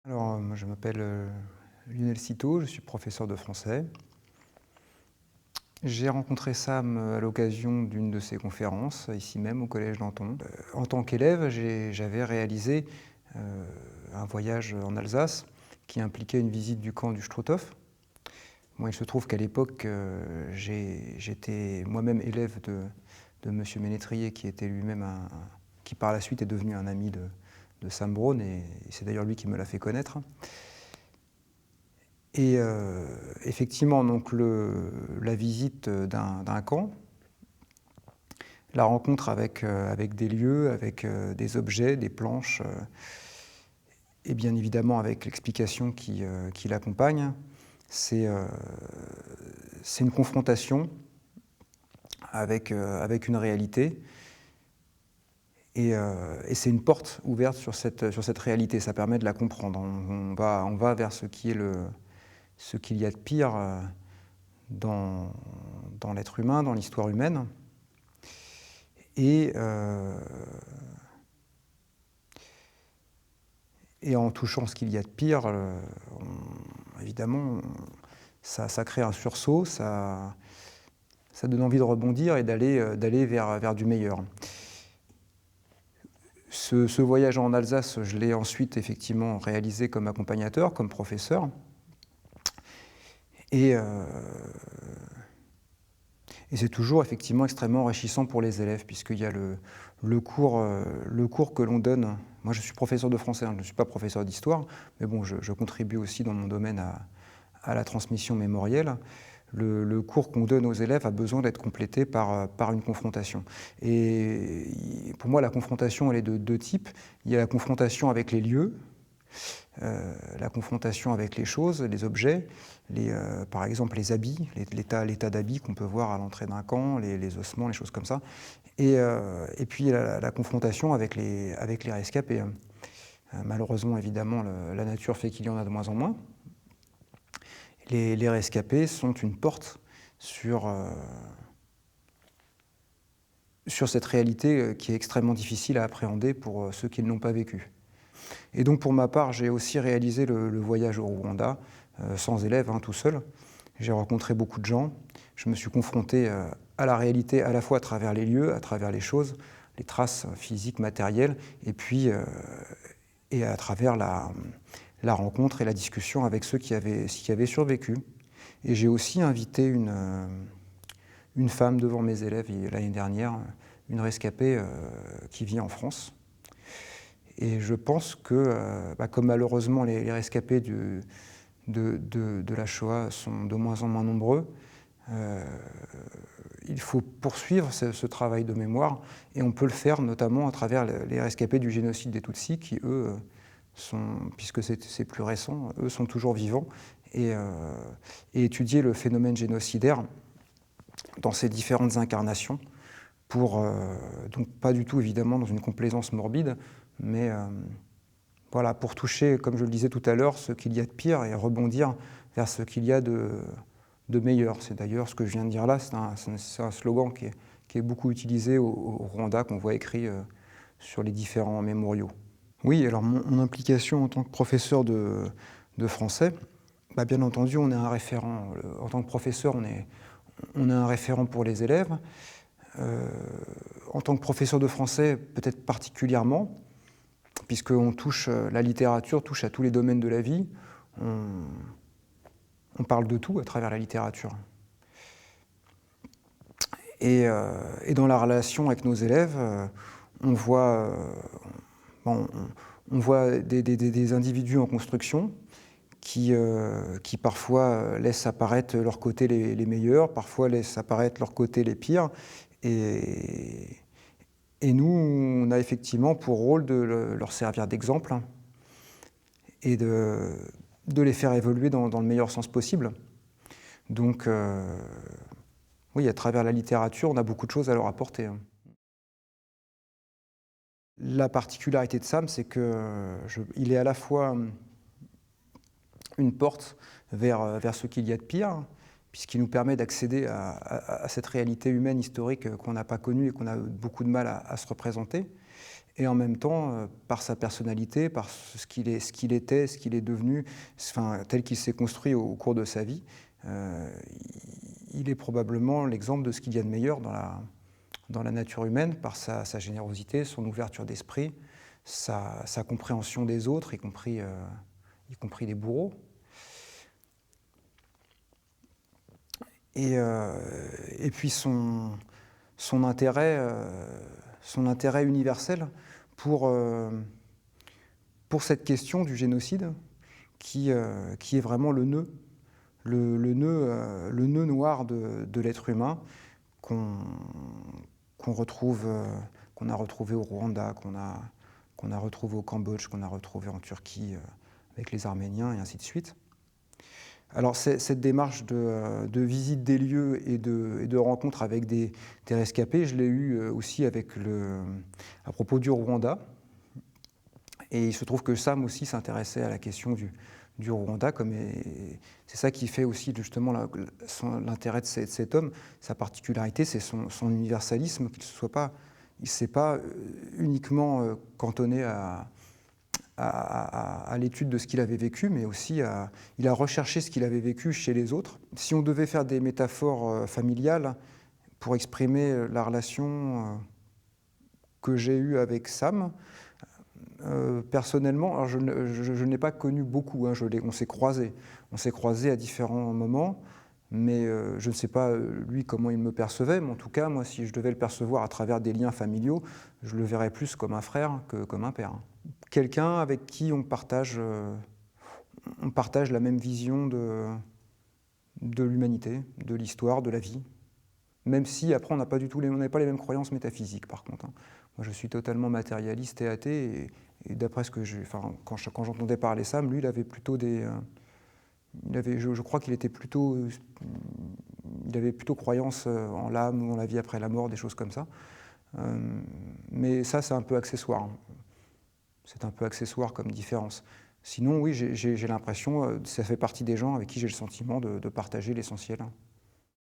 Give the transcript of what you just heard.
Alors, moi, je m'appelle Lionel Citeau, je suis professeur de français. J'ai rencontré Sam à l'occasion d'une de ses conférences, ici même au Collège Danton. En tant qu'élève, j'avais réalisé un voyage en Alsace qui impliquait une visite du camp du Struthof. Moi, il se trouve qu'à l'époque, j'étais moi-même élève de M. Ménétrier, qui était lui-même qui par la suite est devenu un ami de Sam Brown, et c'est d'ailleurs lui qui me l'a fait connaître. Et effectivement, donc la visite d'un camp, la rencontre avec des lieux, avec des objets, des planches, et bien évidemment avec l'explication qui l'accompagne, c'est une confrontation avec une réalité. Et c'est une porte ouverte sur cette réalité, ça permet de la comprendre. On va vers ce qu'il y a de pire dans l'être humain, dans l'histoire humaine. Et en touchant ce qu'il y a de pire, évidemment, ça crée un sursaut, ça donne envie de rebondir et d'aller vers du meilleur. Ce voyage en Alsace, je l'ai ensuite effectivement réalisé comme accompagnateur, comme professeur. Et c'est toujours effectivement extrêmement enrichissant pour les élèves, puisqu'il y a le cours que l'on donne. Moi, je suis professeur de français, je ne suis pas professeur d'histoire, mais bon, je contribue aussi dans mon domaine à la transmission mémorielle. Le cours qu'on donne aux élèves a besoin d'être complété par une confrontation. Et pour moi, la confrontation, elle est de deux types. Il y a la confrontation avec les lieux, la confrontation avec les choses, les objets, par exemple les habits, l'état d'habits qu'on peut voir à l'entrée d'un camp, les ossements, les choses comme ça. Et puis la confrontation avec les rescapés. Malheureusement, évidemment, la nature fait qu'il y en a de moins en moins. Les rescapés sont une porte sur cette réalité qui est extrêmement difficile à appréhender pour ceux qui ne l'ont pas vécue. Et donc pour ma part, j'ai aussi réalisé le voyage au Rwanda, sans élèves, tout seul. J'ai rencontré beaucoup de gens, je me suis confronté à la réalité à la fois à travers les lieux, à travers les choses, les traces physiques, matérielles, et puis et à travers la rencontre et la discussion avec ceux qui avaient survécu. Et j'ai aussi invité une femme devant mes élèves l'année dernière, une rescapée qui vit en France. Et je pense que, comme malheureusement les rescapés de la Shoah sont de moins en moins nombreux, il faut poursuivre ce travail de mémoire, et on peut le faire notamment à travers les rescapés du génocide des Tutsis qui, eux, puisque c'est plus récent, eux sont toujours vivants, et étudier le phénomène génocidaire dans ses différentes incarnations, donc pas du tout évidemment dans une complaisance morbide, mais voilà, pour toucher, comme je le disais tout à l'heure, ce qu'il y a de pire et rebondir vers ce qu'il y a de meilleur. C'est d'ailleurs ce que je viens de dire là, c'est un slogan qui est beaucoup utilisé au Rwanda, qu'on voit écrit sur les différents mémoriaux. Oui, alors mon implication en tant que professeur de français, bien entendu, on est un référent. En tant que professeur, on est un référent pour les élèves. En tant que professeur de français, peut-être particulièrement, puisqu'on touche, la littérature touche à tous les domaines de la vie. On parle de tout à travers la littérature. Et dans la relation avec nos élèves, on voit des individus en construction qui parfois laissent apparaître leurs côtés les meilleurs, parfois laissent apparaître leurs côtés les pires. Et nous, on a effectivement pour rôle de leur servir d'exemple et de les faire évoluer dans le meilleur sens possible. Donc, oui, à travers la littérature, on a beaucoup de choses à leur apporter. La particularité de Sam, c'est qu'il est à la fois une porte vers ce qu'il y a de pire, puisqu'il nous permet d'accéder à cette réalité humaine historique qu'on n'a pas connue et qu'on a beaucoup de mal à se représenter. et en même temps, par sa personnalité, par ce qu'il était, ce qu'il est devenu, enfin, tel qu'il s'est construit au cours de sa vie, il est probablement l'exemple de ce qu'il y a de meilleur dans la nature humaine, par sa générosité, son ouverture d'esprit, sa compréhension des autres, y compris des bourreaux. Et puis son intérêt universel pour cette question du génocide qui est vraiment le nœud noir de l'être humain qu'on a retrouvé au Rwanda, qu'on a retrouvé au Cambodge, qu'on a retrouvé en Turquie avec les Arméniens et ainsi de suite. Alors cette démarche de visite des lieux et de rencontre avec des rescapés, je l'ai eue aussi à propos du Rwanda. Et il se trouve que Sam aussi s'intéressait à la question du Rwanda, c'est ça qui fait aussi justement l'intérêt de cet homme, sa particularité, c'est son universalisme, il ne s'est pas uniquement cantonné à l'étude de ce qu'il avait vécu, mais aussi il a recherché ce qu'il avait vécu chez les autres. Si on devait faire des métaphores familiales pour exprimer la relation que j'ai eue avec Sam, personnellement, alors je ne l'ai pas connu beaucoup, hein, on s'est croisés à différents moments, mais je ne sais pas lui comment il me percevait, mais en tout cas, moi, si je devais le percevoir à travers des liens familiaux, je le verrais plus comme un frère que comme un père. Quelqu'un avec qui on partage la même vision de l'humanité, de l'histoire, de la vie. Même si après on n'avait pas les mêmes croyances métaphysiques par contre. Hein. Moi je suis totalement matérialiste et athée, et d'après ce que quand j'entendais parler Sam, lui il avait plutôt je crois qu'il avait plutôt croyance en l'âme ou en la vie après la mort, des choses comme ça. Mais ça c'est un peu accessoire. C'est un peu accessoire comme différence. Sinon, oui, j'ai l'impression, ça fait partie des gens avec qui j'ai le sentiment de partager l'essentiel.